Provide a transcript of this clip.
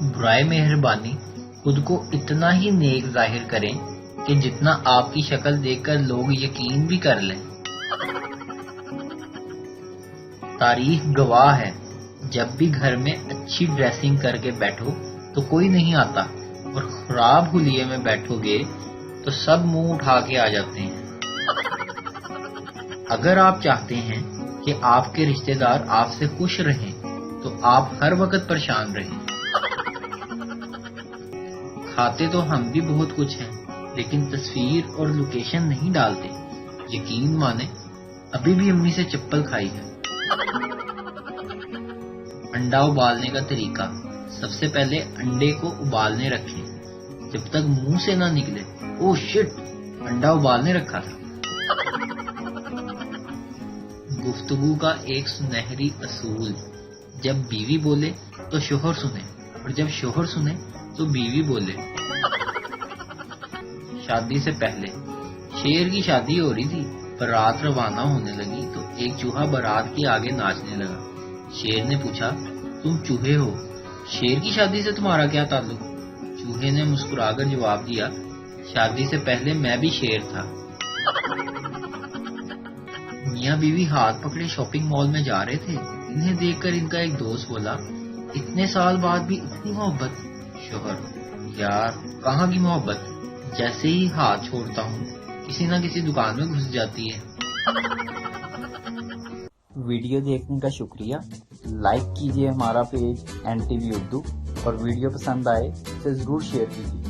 برائے مہربانی خود کو اتنا ہی نیک ظاہر کریں کہ جتنا آپ کی شکل دیکھ کر لوگ یقین بھی کر لیں۔ تاریخ گواہ ہے، جب بھی گھر میں اچھی ڈریسنگ کر کے بیٹھو تو کوئی نہیں آتا، اور خراب حلیے میں بیٹھو گے تو سب منہ اٹھا کے آ جاتے ہیں۔ اگر آپ چاہتے ہیں کہ آپ کے رشتہ دار آپ سے خوش رہیں تو آپ ہر وقت پریشان رہیں۔ کھاتے تو ہم بھی بہت کچھ ہیں، لیکن تصویر اور لوکیشن نہیں ڈالتے۔ یقین مانیں ابھی بھی امی سے چپل کھائی ہے۔ انڈا ابالنے کا طریقہ: سب سے پہلے انڈے کو ابالنے رکھیں جب تک منہ سے نہ نکلے اوہ شٹ، انڈا ابالنے رکھا تھا۔ گفتگو کا ایک سنہری اصول: جب بیوی بولے تو شوہر سنے، اور جب شوہر سنے تو بیوی بولے۔ شادی سے پہلے شیر کی شادی ہو رہی تھی، بارات روانہ ہونے لگی تو ایک چوہا بارات کے آگے ناچنے لگا۔ شیر نے پوچھا، تم چوہے ہو، شیر کی شادی سے تمہارا کیا تعلق؟ چوہے نے مسکرا کر جواب دیا، شادی سے پہلے میں بھی شیر تھا۔ میاں بیوی ہاتھ پکڑے شاپنگ مال میں جا رہے تھے، انہیں دیکھ کر ان کا ایک دوست بولا، اتنے سال بعد بھی اتنی محبت؟ شوہر: یار کہاں کی محبت، جیسے ہی ہاتھ چھوڑتا ہوں کسی نہ کسی دکان میں گھس جاتی ہے۔ ویڈیو دیکھنے کا شکریہ۔ لائک کیجیے ہمارا پیج NTV اردو، اور ویڈیو پسند آئے اسے ضرور شیئر کیجیے۔